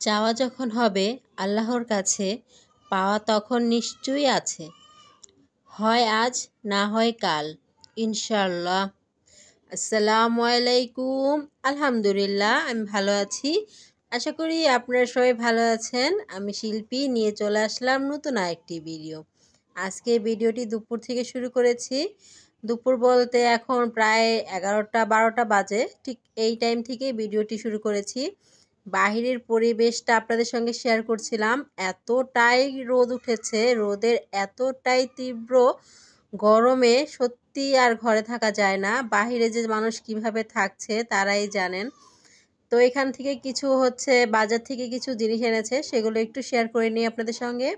চাওয়া যখন হবে আল্লাহর কাছে, পাওয়া তখন নিশ্চয়ই আছে। হয় আজ, না হয় কাল, ইনশাল্লাহ। আসসালামু আলাইকুম। আলহামদুলিল্লাহ, আমি ভালো আছি। আশা করি আপনারা সবাই ভালো আছেন। আমি শিল্পী নিয়ে চলে আসলাম নতুন আরেকটি ভিডিও। আজকে ভিডিওটি দুপুর থেকে শুরু করেছি। দুপুর বলতে এখন প্রায় 11টা-12টা বাজে, ঠিক এই টাইম থেকে ভিডিওটি শুরু করেছি। বাহিরের পরিবেশটা আপনাদের সঙ্গে শেয়ার করছিলাম। এতটাই রোদ উঠেছে, রোদের এতটাই তীব্র গরমে সত্যি আর ঘরে থাকা যায় না। বাহিরে যে মানুষ কিভাবে থাকছে তারাই জানেন। তো এখান থেকে কিছু বাজার থেকে কিছু জিনিস এনেছে, সেগুলো একটু শেয়ার করে নিই আপনাদের সঙ্গে।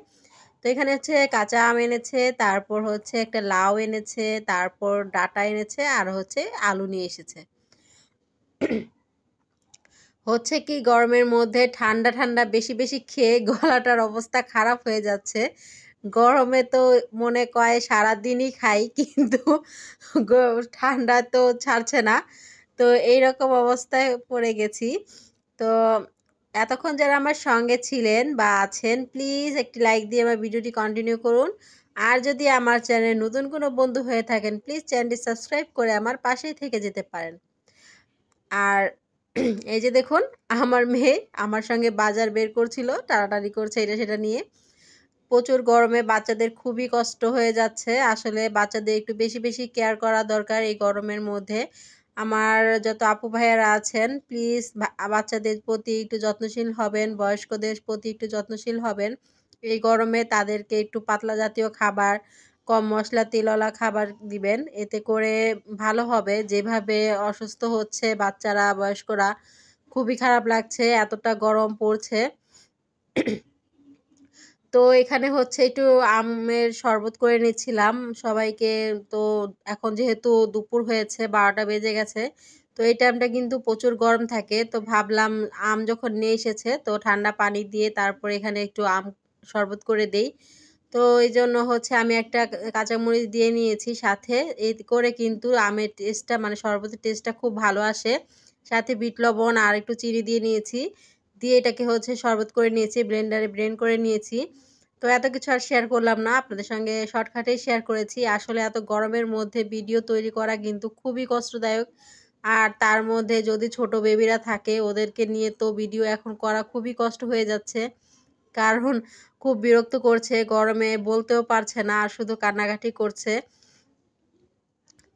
তো এখানে কাঁচা আম এনেছে, তারপর একটা লাউ এনেছে, তারপর ডাঁটা এনেছে, আর আলু নিয়ে এসেছে। কি গরমের মধ্যে ঠান্ডা ঠান্ডা বেশি বেশি খেয়ে গলাটার অবস্থা খারাপ হয়ে যাচ্ছে। গরমে তো মনে কয় সারাদিনই খাই, কিন্তু ঠান্ডা তো ছাড়ছে না। তো এইরকম অবস্থায় পড়ে গেছি। তো এতক্ষণ যারা আমার সঙ্গে ছিলেন বা আছেন, প্লিজ একটি লাইক দিয়ে আমার ভিডিওটি কন্টিনিউ করুন। আর যদি আমার চ্যানেলে নতুন কোনো বন্ধু হয়ে থাকেন, প্লিজ চ্যানেলটি সাবস্ক্রাইব করে আমার পাশেই থেকে যেতে পারেন। আর এই যে দেখুন, আমার মেয়ে আমার সঙ্গে বাজার বের করছিল, টানাটানি করছে এটা সেটা নিয়ে। প্রচুর গরমে বাচ্চাদের খুবই কষ্ট হয়ে যাচ্ছে। আসলে বাচ্চাদের একটু বেশি বেশি কেয়ার করা দরকার এই গরমের মধ্যে। আমার যত আপু ভাইয়ারা আছেন, প্লিজ বাচ্চাদের প্রতি একটু যত্নশীল হবেন, বয়স্কদের প্রতি একটু যত্নশীল হবেন। এই গরমে তাদেরকে একটু পাতলা জাতীয় খাবার, কম মশলা তেলওয়ালা খাবার দিবেন, এতে করে ভালো হবে। যেভাবে অসুস্থ হচ্ছে বাচ্চারা, বয়স্করা, খুবই খারাপ লাগছে, এতটা গরম পড়ছে। তো এখানে একটু আমের শরবত করে নিচ্ছিলাম সবাইকে। তো এখন যেহেতু দুপুর হয়েছে, 12টা বেজে গেছে, তো এই টাইমটা কিন্তু প্রচুর গরম থাকে। তো ভাবলাম আম যখন নিয়ে এসেছে, তো ঠান্ডা পানি দিয়ে তারপর এখানে একটু আম শরবত করে দেই। তো এই জন্য আমি একটা কাঁচামরিচ দিয়ে নিয়েছি সাথে। এতে করে কিন্তু আমের টেস্টটা, মানে শরবতের টেস্টটা খুব ভালো আসে। সাথে বিট লবণ আর একটু চিনি দিয়ে নিয়েছি, দিয়ে এটাকে শরবত করে নিয়েছি, ব্লেন্ডারে ব্লেন্ড করে নিয়েছি। তো এত কিছু আর শেয়ার করলাম না, আপনাদের সঙ্গে শর্টকাটেই শেয়ার করেছি। আসলে এত গরমের মধ্যে ভিডিও তৈরি করা কিন্তু খুবই কষ্টদায়ক। আর তার মধ্যে যদি ছোট বেবিরা থাকে, ওদেরকে নিয়ে তো ভিডিও এখন করা খুবই কষ্ট হয়ে যাচ্ছে। কারণ খুব বিরক্ত করছে, গরমে বলতেও পারছে না, আর শুধু কান্নাকাটি করছে।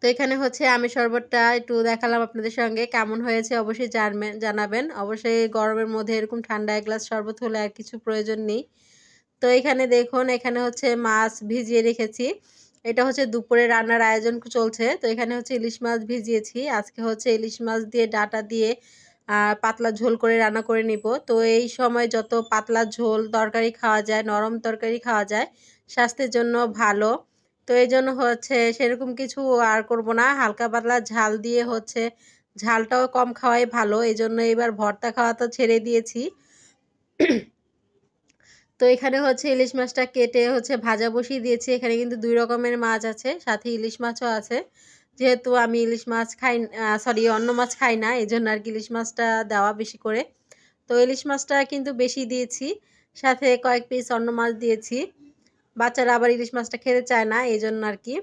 তো এখানে আমের শরবতটা একটু দেখালাম আপনাদের সঙ্গে, কেমন হয়েছে অবশ্যই জানাবেন। অবশ্যই গরমের মধ্যে এরকম ঠান্ডা এক গ্লাস শরবত হলে আর কিছু প্রয়োজন নেই। তো এখানে দেখুন, এখানে মাছ ভিজিয়ে রেখেছি। এটা দুপুরে রান্নার আয়োজন চলছে। তো এখানে ইলিশ মাছ ভিজিয়েছি। আজকে ইলিশ মাছ দিয়ে ডাঁটা দিয়ে পাতলা ঝোল করে রান্না করে নিব। তো এই সময় যত পাতলা ঝোল তরকারি খাওয়া যায়, নরম তরকারি খাওয়া যায়, স্বাস্থ্যের জন্য ভালো। তো এই জন্য সেরকম কিছু আর করব না, হালকা পাতলা ঝাল দিয়ে ঝালটাও কম খাওয়াই ভালো। এই জন্য এবার ভর্তা খাওয়া তো ছেড়ে দিয়েছি। তো এখানে ইলিশ মাছটা কেটে ভাজা বসিয়ে দিয়েছি। এখানে কিন্তু 2 রকমের মাছ আছে, সাথে ইলিশ মাছও আছে। যেহেতু আমি ইলিশ মাছ খাই, অন্য মাছ খাই না, এই জন্য আর কি ইলিশ মাছটা দেওয়া বেশি করে। তো ইলিশ মাছটা কিন্তু বেশি দিয়েছি, সাথে কয়েক পিস অন্য মাছ দিয়েছি। বাচ্চারা আবার ইলিশ মাছটা খেতে চায় না, এই জন্য আর কি।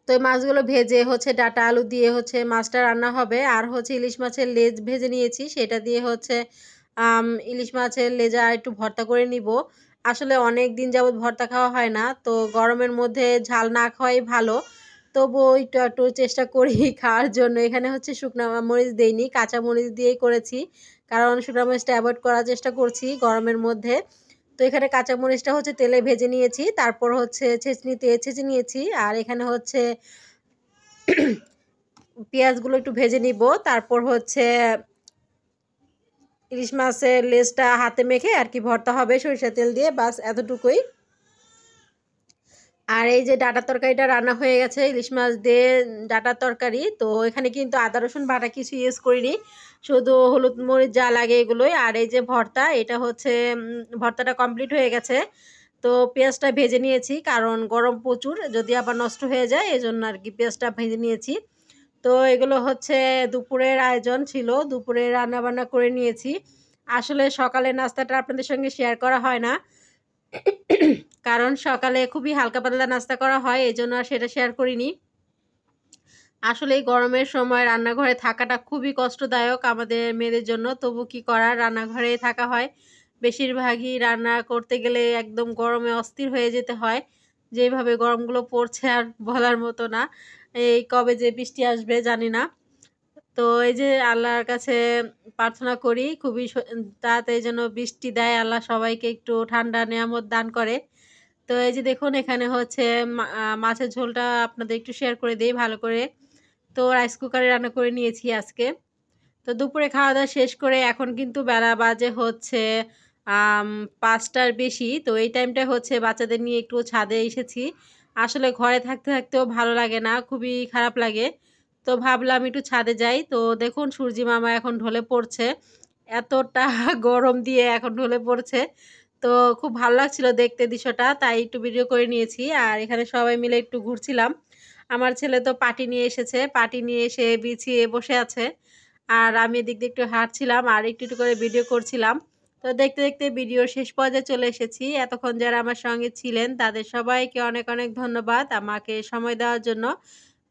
তো এই মাছগুলো ভেজে ডাঁটা আলু দিয়ে মাছটা রান্না হবে। আর ইলিশ মাছের লেজ ভেজে নিয়েছি, সেটা দিয়ে ইলিশ মাছের লেজা একটু ভর্তা করে নিব। আসলে অনেক দিন যাবত ভর্তা খাওয়া হয় না, তো গরমের মধ্যে ঝাল না খাওয়াই ভালো। তবুও একটু একটু চেষ্টা করি খাওয়ার জন্য। এখানে শুকনা মরিচ দেইনি, কাঁচা মরিচ দিয়েই করেছি, কারণ শুকনা মরিচটা অ্যাভয়েড করার চেষ্টা করছি গরমের মধ্যে। তো এখানে কাঁচা মরিচটা তেলে ভেজে নিয়েছি, তারপর ছেঁচনিতে ছেঁচে নিয়েছি। আর এখানে পেঁয়াজগুলো একটু ভেজে নিব, তারপর ইলিশ মাছের লেজটা হাতে মেখে আর কি ভর্তা হবে সরিষা তেল দিয়ে, বাস এতটুকুই। আর এই যে ডাঁটার তরকারিটা রান্না হয়ে গেছে, ইলিশ মাছ দিয়ে ডাঁটার তরকারি। তো এখানে কিন্তু আদা রসুন বাটা কিছু ইউজ করিনি, শুধু হলুদ মরিচ যা লাগে এগুলোই। আর এই যে ভর্তা, এটা ভর্তাটা কমপ্লিট হয়ে গেছে। তো পেঁয়াজটা ভেজে নিয়েছি, কারণ গরম প্রচুর, যদি আবার নষ্ট হয়ে যায় এই জন্য আর কি পেঁয়াজটা ভেজে নিয়েছি। তো এগুলো দুপুরের আয়োজন ছিল, দুপুরে রান্না বান্না করে নিয়েছি। আসলে সকালের নাস্তাটা আপনাদের সঙ্গে শেয়ার করা হয় না। কারণ সকালে খুবই হালকা পাতলা নাস্তা করা হয়, এজন্য আর সেটা শেয়ার করিনি। আসলে এই গরমের সময় রান্নাঘরে থাকাটা খুবই কষ্টদায়ক আমাদের মেয়েদের জন্য। তবু কি করার, রান্নাঘরেই থাকা হয়। বেশিরভাগই রান্না করতে গেলে একদম গরমে অস্থির হয়ে যেতে হয়। যেভাবে গরমগুলো পড়ছে আর বলার মতো না। এই কবে যে বৃষ্টি আসবে জানি না। তো এই যে আল্লাহর কাছে প্রার্থনা করি খুবই তাড়াতাড়ি যেন বৃষ্টি দেয়, আল্লাহ সবাইকে একটু ঠান্ডা নেয়ামত দান করে। তো এই যে দেখুন এখানে হচ্ছে মাছের ঝোলটা আপনাদের একটু শেয়ার করে দেই ভালো করে। তো রাইস কুকারে রান্না করে নিয়েছি আজকে। তো দুপুরে খাওয়া-দাওয়া শেষ করে এখন কিন্তু বেলা বাজে হচ্ছে ৫টার বেশি। তো এই টাইমটায় হচ্ছে বাচ্চাদের নিয়ে একটু ছাদে এসেছি। আসলে ঘরে থাকতে, থাকতেও ভালো লাগে না, খুবই খারাপ লাগে। তো ভাবলাম একটু ছাদে যাই। তো দেখুন সূর্যি মামা এখন ঢলে পড়ছে। এতটা গরম দিয়ে এখন ঢলে পড়ছে। তো খুব ভালো লাগছিল দেখতে দৃশ্যটা, তাই একটু ভিডিও করে নিয়েছি। আর এখানে সবাই মিলে একটু ঘুরছিলাম। আমার ছেলে তো পাটি নিয়ে এসেছে। পাটি নিয়ে এসে বিছিয়ে বসে আছে। আর আমি এদিক দিয়ে একটু হাঁটছিলাম আর একটু, একটু করে ভিডিও করছিলাম। তো দেখতে, দেখতে ভিডিওর শেষ পর্যায়ে চলে এসেছি। এতক্ষণ যারা আমার সঙ্গে ছিলেন তাদের সবাইকে অনেক, অনেক ধন্যবাদ আমাকে সময় দেওয়ার জন্য।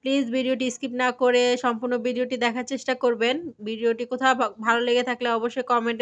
প্লিজ ভিডিওটি স্কিপ না করে সম্পূর্ণ ভিডিওটি দেখার চেষ্টা করবেন। ভিডিওটি কোথাও ভালো লেগে থাকলে অবশ্যই কমেন্টে